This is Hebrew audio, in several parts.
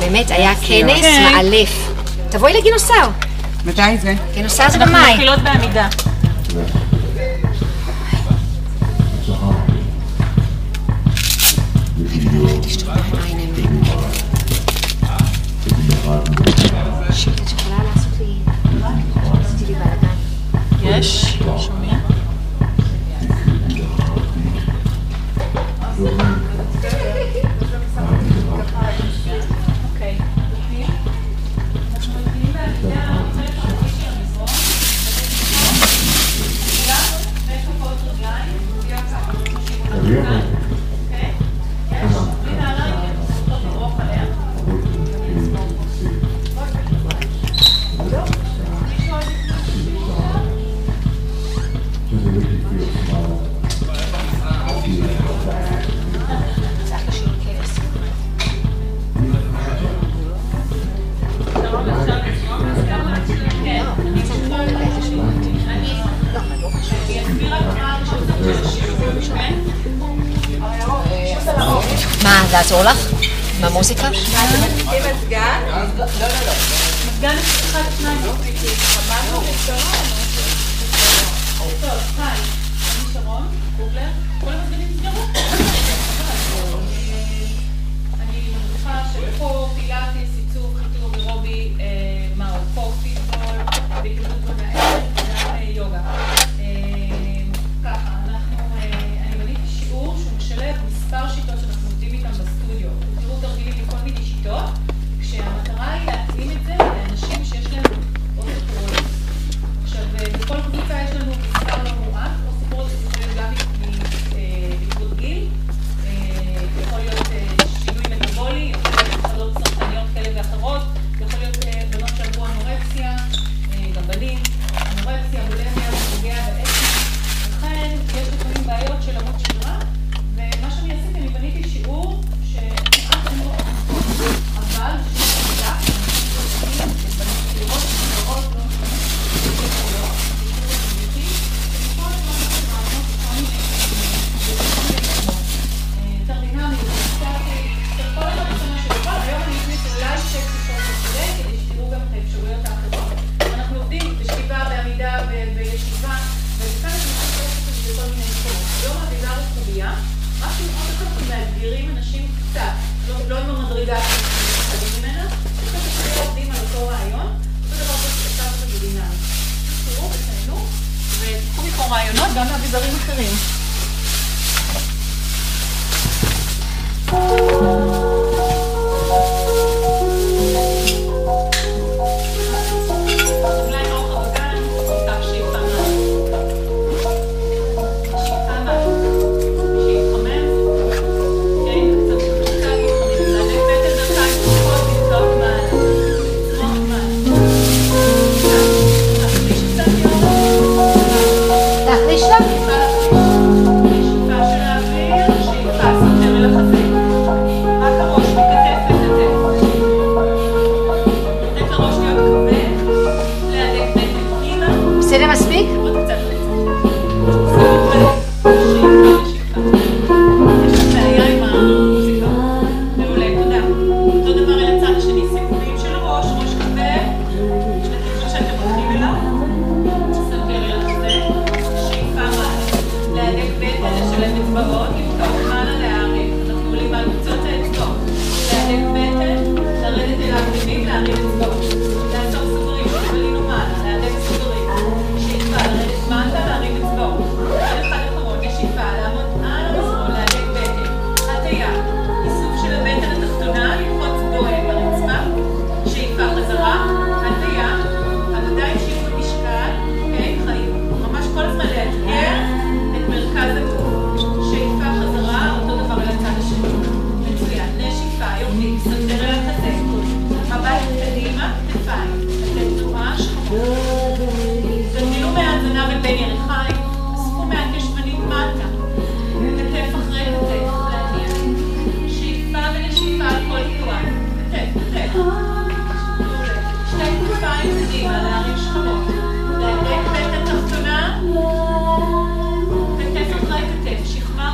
באמת, היה כנס מאלף. תבואי לגינוסר. מתי זה? גינוסר זה במאי. אנחנו מתחילות בעמידה. תשתוק בעיניים. שקט שיכולה לעשות לי... עשיתי לי בלגן. יש? שומע? מה, לעזור לך? מהמוזיקה? אתם מדליקים את סגן? לא. סגן אחד שניים. חמדנו ושרון. טוב, היי. אני שרון, קוגלר. כל המסגנים נסגרו. אני מדריכה של פה, פילאטיס, עיצוב, חיתור ורובי, מערכות, פיטבול, והתמודדות במעט, וגם יוגה. ככה, אני בניתי שיעור שהוא משלב מספר שיטות שאנחנו עובדים איתם בסטודיו. תראו תרגילים מכל מיני שיטות, כשהמטרה היא להתאים את זה לאנשים שיש להם אוטו קרונית. עכשיו, בכל קבוצה יש לנו מספר לא מועט, או סיפורות שיכולים גם בעקבות גיל, יכול להיות שינוי מטאבולי, יכול להיות מחלות סרטניות כאלה ואחרות, יכול להיות בנות שעברו אנורקסיה, גם בנים, אנורקסיה, בולמיה, פוגע בעצם. לכן יש לפעמים בעיות של עמוד שדרה, ומה שאני עשיתי, אני בניתי שיעור שכמעט אין לו אבל שיעור עבודה, בניתי לראות, לראות, לא מאתגרים אנשים קצת, לא עם המדרגה שמתקדים ממנה, קצת אפשר עובדים על אותו רעיון, אותו דבר קצת בדינמי. תראו, תתעניינו, ותקחו מפה רעיונות גם מאביזרים אחרים.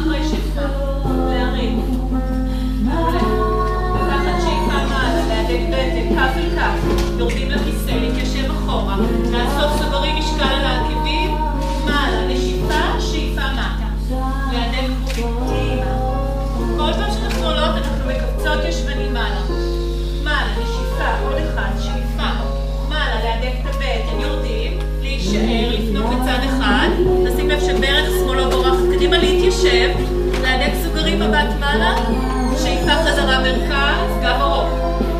אחרי שכבה, להרים, מעולה, לקחת להישאר, לפנות לצד אחד, לשים לב שברך שמאלו בורחת קדימה, להתיישב, להדק סוגרים מבט מעלה, שאיפה חזרה מרכז, גב ארוך,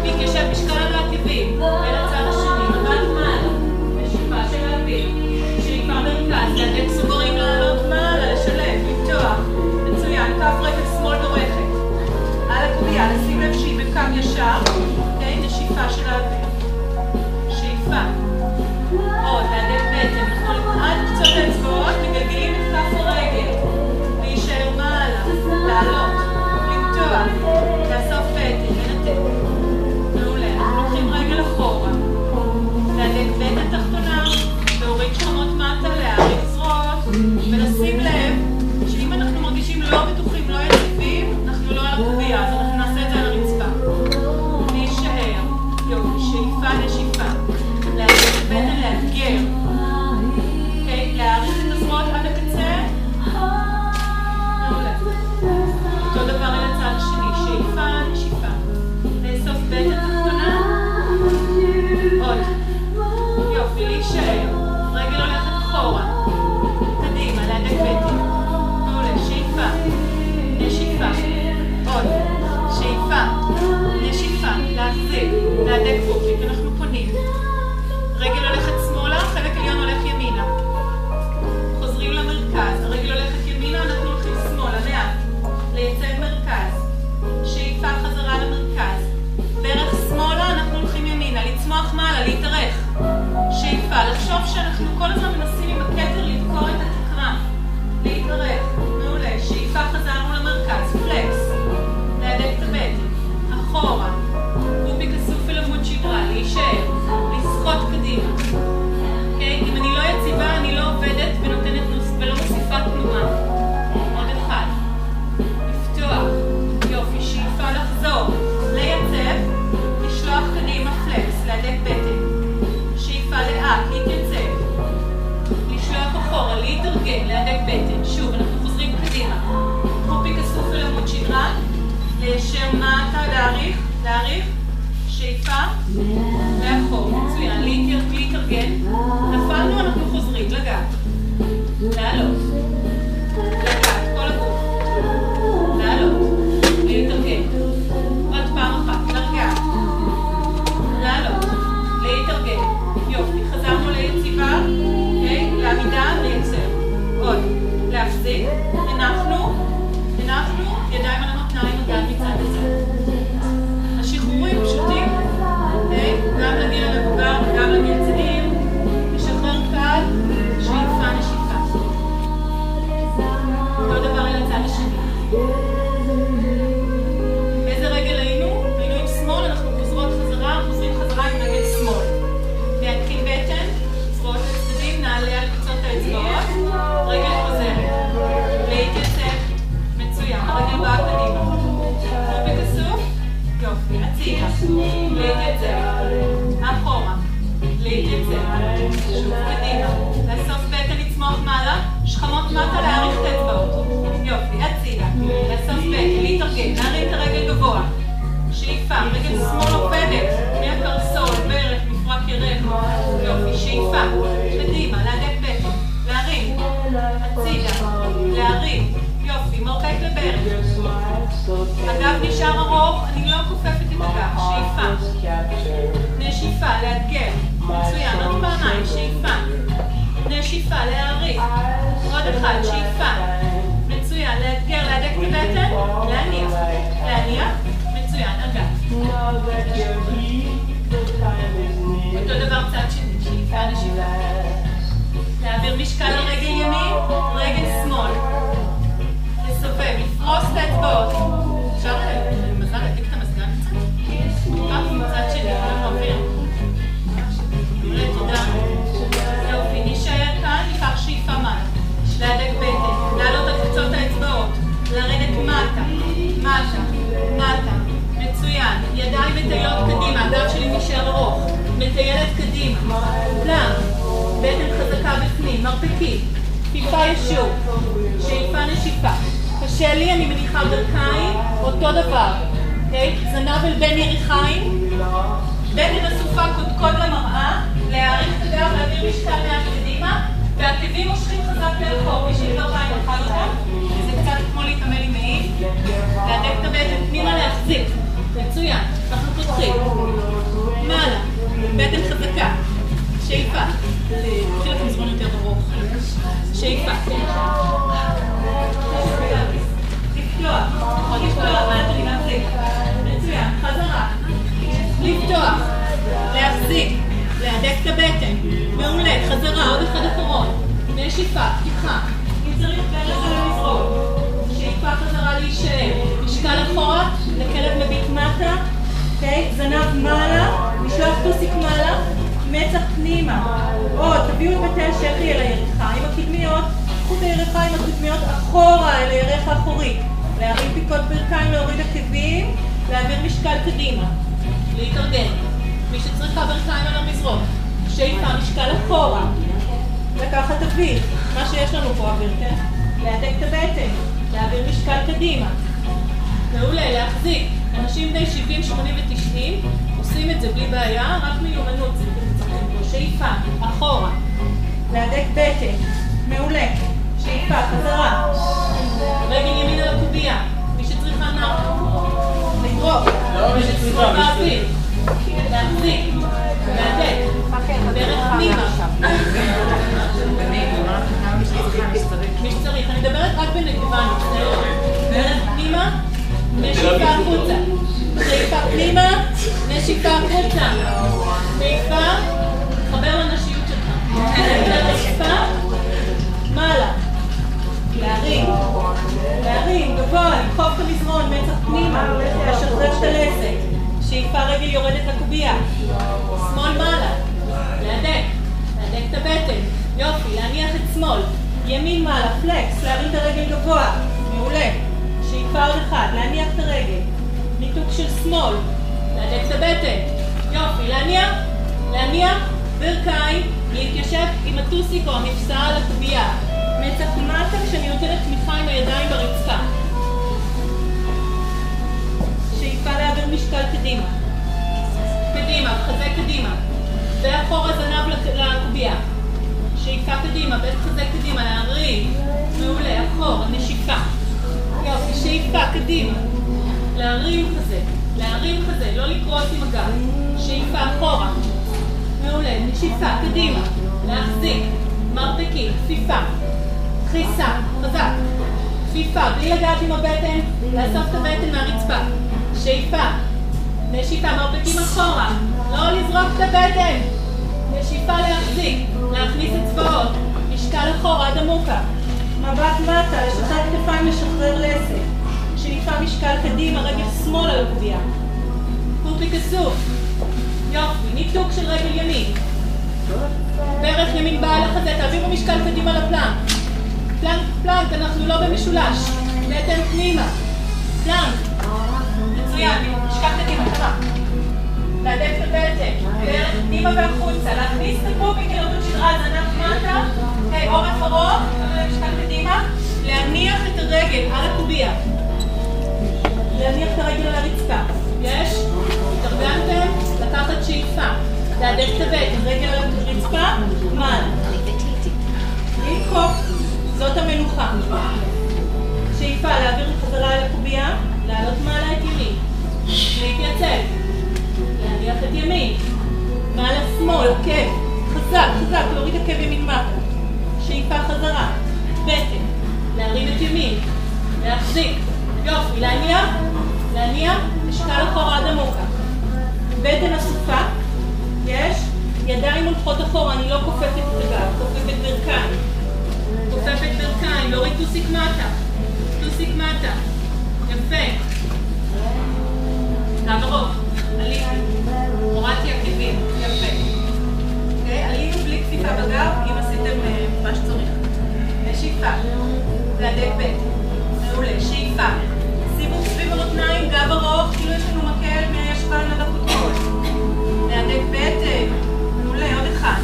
להתיישב משקל על העקבים, ולצד השני, מבט מעלה, ושאיפה של האוויר, שאיפה מרכז, להדק סוגרים לעלות מעלה, לשלב, לפתוח, מצוין, כף רגל שמאל דורכת, על הקובייה, לשים לב שהיא בקו ישר, נשיפה של האוויר, שאיפה, עוד, להדק בטן, נכון, עד קצות האצבעות, מגלגלים את כף הרגל, להישאר מעלה, לעלות, למתוח, לאסוף בטן, לנתק, מעולה, אנחנו לוקחים רגל אחורה, להדק בטן תחתונה, להוריד שכמות מטה, להאריך זרועות, ולשים לב שאם אנחנו מרגישים לא בטוחים, לא יציבים, אנחנו לא על הקובייה, אז אנחנו נעשה את זה על הרצפה. יופי, שאיפה נשיפה, להדק בטן, לאתגר, להאריך את הזרועות עד הקצה, מעולה, אותו דבר אל הצד השני, שאיפה נשיפה, לאסוף בטן תחתונה, עוד, יופי, להישאר, רגל הולכת אחורה, קדימה, להדק בטן, מעולה, שאיפה, נשיפה, עוד, שאיפה, נשיפה, להחזיק, להדק פופיק, אנחנו פונים. רגל הולכת שמאלה, חלק עליון הולך ימינה. חוזרים למרכז, הרגל הולכת ימינה, אנחנו הולכים שמאלה, מעט. לייצב מרכז. שאיפה חזרה למרכז. ברך שמאלה, אנחנו הולכים ימינה. לצמוח מעלה, להתארך. שאיפה, לחשוב שאנחנו כל הזמן מנסים עם הכתר לדקור את התקרה. להתארך, מעולה. שאיפה חזרנו למרכז, פלקס. להדק את הבטן. אחורה, פופיק אסוף אל עמוד שדרה, להישאר, לסחוט קדימה. אם אני לא יציבה, אני לא עובדת ונותנת ולא מוסיפה תנועה. עוד אחד. לפתוח. יופי, שאיפה לחזור. לייצב, לשלוח קדימה פלקס, להדק בטן. שאיפה לאט, להתייצב. לשלוח אחורה, להתארגן, להדק בטן. שוב, אנחנו חוזרים קדימה. פופיק אסוף אל עמוד שדרה. ליישר מטה, להאריך, שאיפה, לאחור, מצוין, להתארגן, נפלנו, אנחנו חוזרים, לגעת, לעלות, לגעת, כל הגוף, לעלות, להתארגן, עוד פעם אחת, לגעת, לעלות, להתארגן, יופי, חזרנו ליציבה, לעמידה, לייצר, עוד, להחזיק, הנחנו, ידיים על המותניים, הגן מצד הזה. השחרורים פשוטים, גם לגיל המבוגר וגם לגיל צעיר, לשחרר קל, שאיפה נשיפה. אותו דבר אל הצד השני. באיזה רגל היינו? היינו עם שמאל, אנחנו חוזרים חזרה עם רגל שמאל. להדקים בטן, זרועות לצדדים, נעלה על קצות האצבעות, רגל חוזרת. להתייצב. הרגל באה קדימה. פופיק אסוף, יופי, הצידה, להתייצב, אחורה, להתייצב, שוב קדימה, לאסוף בטן, לצמוח מעלה, שכמות מטה, להאריך את האצבעות, יופי, הצידה, לאסוף בטן, להתארגן, להרים את הרגל גבוה, שאיפה, רגל שמאל עובדת, מהקרסול, ברך, מפרק ירך, יופי, שאיפה, קדימה, להדק בטן, להרים, הצידה, להרים, יופי, מרפק לברך. הגב נשאר ארוך, אני לא כופפת את הגב, שאיפה. נשיפה, לאתגר. מצוין, עוד פעמיים, שאיפה. נשיפה, להאריך. עוד אחד, שאיפה. מצוין, לאתגר, להדק את הבטן, להניח. להניח, מצוין, הגב. אותו דבר צד שני, שאיפה, נשיפה. להעביר משקל על רגל ימין, רגל שמאל. לסובב, לפרוס את האצבעות. אפשר מזל להדליק את המזגן קצת? רק מצד שני, יכולים להעביר. מעולה, תודה. יופי, נשאר כאן, ניקח שאיפה מעלה. להדק בטן, לעלות על קצות האצבעות, לרדת מטה, מטה, מטה. מצוין. ידיים מטיילות קדימה, הגב שלי נשאר ארוך. מטיילת קדימה. פלנק. בטן חזקה בפנים, מרפקים. כפיפה ישור. שאיפה נשיפה. קשה לי, אני מניחה ברכיים, אותו דבר. זנב אל בין יריחיים. בטן אסופה קודקוד למראה. להאריך את הגב, להעביר משקל מעט קדימה. והעקבים מושכים חזק לאחור, מי שעבר בעין אכל אותם, זה קצת כמו להתעמל עם מעיל, להדק את הבטן, פנימה להחזיק, מצוין, אנחנו פותחים, מעלה, בטן חזקה, שאיפה, תתחיל לכם זמן יותר ארוך, שאיפה, לפתוח, להחזיק, מצוין, חזרה, לפתוח, להחזיק, להדק את הבטן, מעולה, חזרה, עוד אחד אחרון, נשיפה, פתיחה, אם צריך בין לך למזרוק, שאיפה חזרה להישאר, משקל אחורה, לכלב מביט מטה, זנב מעלה, משלוח טוסיק מעלה, מצח פנימה, עוד, תביאו את בתי השכי אל הירחה, עם הקדמיות, קחו את הירחה עם הקדמיות אחורה אל הירך האחורי, להרים פיקות ברכיים, להוריד עקבים, להעביר משקל קדימה, להתארגן. מי שצריכה ברכיים על המזרוק, שאיפה משקל אחורה, לקחת אוויר, מה שיש לנו פה אוויר, כן? להדק את הבטן, להעביר משקל קדימה. מעולה, להחזיק. אנשים בני 70, 80 ו-90 עושים את זה בלי בעיה, רק מיומנות זה צריכים פה. שאיפה, אחורה, להדק בטן, מעולה. שאיפה, חזרה. רגל ימין על הקובייה, מי שצריכה נח. לדרוק, מי שצריכה באוויר. להחזיק, להדק, דרך פנימה. מי שצריך, אני מדברת רק בנקבה, דרך פנימה, נשיפה החוצה. שאיפה פנימה, נשיפה החוצה. שאיפה, חבר לנשיות שלך. נשיפה, מעלה. להרים, גבוה, לדחוף את המזרון, מצח פנימה, לשחרר את הלסת. שאיפה רגל יורדת לקובייה, שמאל מעלה, להדק את הבטן, יופי, להניח את שמאל, ימין מעלה, פלקס, להרים את הרגל גבוה, מעולה, שאיפה עוד אחד, להניח את הרגל, ניתוק של שמאל, להדק את הבטן, יופי, להניח, ברכיים, להתיישב עם הטוסיק או המפסע על הקובייה, מצח מטה כשאני נותנת תמיכה עם הידיים ברצפה. שאיפה להעביר משקל קדימה, חזק קדימה, ואחורה זנב לקובייה, שאיפה קדימה, בית חזק קדימה, להרים, מעולה, אחורה, נשיפה, יופי, שאיפה קדימה, להרים חזה, לא לקרוס עם הגב, שאיפה אחורה, מעולה, נשיפה קדימה, להחזיק, מרפקים, כפיפה, דחיסה, חזק, כפיפה, בלי לגעת עם הבטן, לאסוף את הבטן מהרצפה, שאיפה, נשיפה, מרפקים אחורה, לא לזרוק את הבטן, נשיפה להחזיק, להכניס אצבעות, משקל אחורה עד עמוקה, מבט מטה, לשחרר כתפיים, לשחרר לסת, שאיפה משקל קדימה, רגל שמאל על הקובייה, פורפי כסוף, יופי, ניתוק של רגל ימין, ברך ימין באה לחזה, תעבירו משקל קדימה לפלנק, פלנק, אנחנו לא במשולש, בטן פנימה, פלנק, מצוין, משקל קדימה, קרה. להדק את הבטן, דרך פנימה והחוצה, להכניס את הפופיק אל עמוד שדרה, זנב מטה, אורך ארוך, משקל קדימה, להניח את הרגל על הקובייה, להניח את הרגל על הרצפה, יש? התארגנתם? לקחת שאיפה, להדק את הבטן, רגל על הרצפה, מעלה. לדחוף, זאת המנוחה. שאיפה, להעביר חזרה על הקובייה, לעלות מעלה את ימין, להתייצב, להניח את ימין, מעלה שמאל, עקב, חזק, להוריד עקב ימין מטה, שאיפה חזרה, בטן, להרים את ימין, להחזיק, יופי, להניח, משקל אחורה עד עמוקה, בטן אסופה, יש, ידיים הולכות אחורה, אני לא כופפת את הגב, כופפת ברכיים, להוריד טוסיק מטה, יפה, נעברות, עליתי, הורדתי עקבים, יפה, עלינו בלי כפיפה בגב, אם עשיתם מה שצריך, שאיפה, להדק בטן, מעולה, שאיפה, סיבוב סביב המותניים, גב ארוך, כאילו יש לנו מקל מהישבן עד הקודקוד, להדק בטן, מעולה, עוד אחד,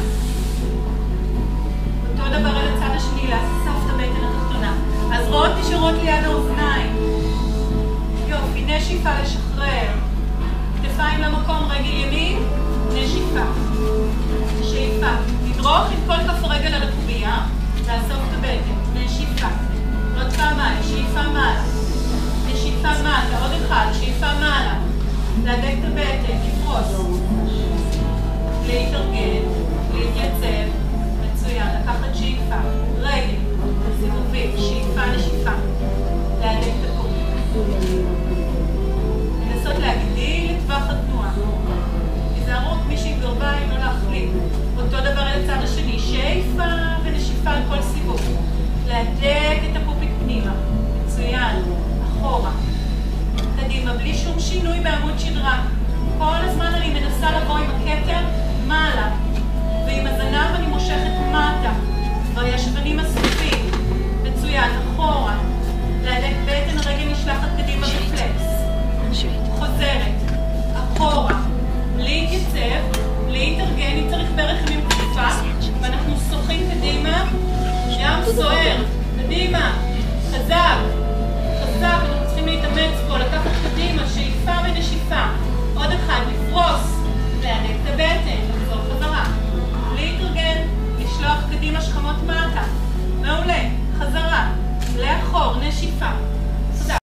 אותו דבר על הצד השני, לאסוף את הבטן התחתונה, אז רואות נשארות ליד האוזניים, יופי, נשיפה לשחרר, כתפיים למקום, רגל ימין, נשיפה, שאיפה, לדרוך את כל כף הרגל על הקובייה, לאסוף את הבטן, נשיפה. עוד פעם מעלה, שאיפה מעלה. נשיפה מעלה, עוד אחד, שאיפה מעלה. להדק את הבטן, לפרוס. להתארגן, להתייצב. מצוין, לקחת שאיפה. רגל, סיבובים, שאיפה, נשיפה. להדק את הגוף. לנסות להגדיל את טווח התנועה. תיזהרו מישהי גרביים, לא להחליט. אותו דבר על הצד השני, שאיפה ונשיפה על כל סיבוב. להדק את הפופיק פנימה. מצוין. אחורה. קדימה, בלי שום שינוי בעמוד שדרה. כל הזמן אני מנסה לבוא עם הכתר מעלה. ועם הזנב אני מושכת מטה. והישבנים הסופים. מצוין. אחורה. להדק בטן, הרגל נשלחת קדימה בפלקס. חוזרת. אחורה. להתייצב. להתארגן, אם צריך ברך עם כתפה. ואנחנו שוחים קדימה. גם סוער. קדימה. חזק. חזק. אנחנו צריכים להתאמץ פה. לקחת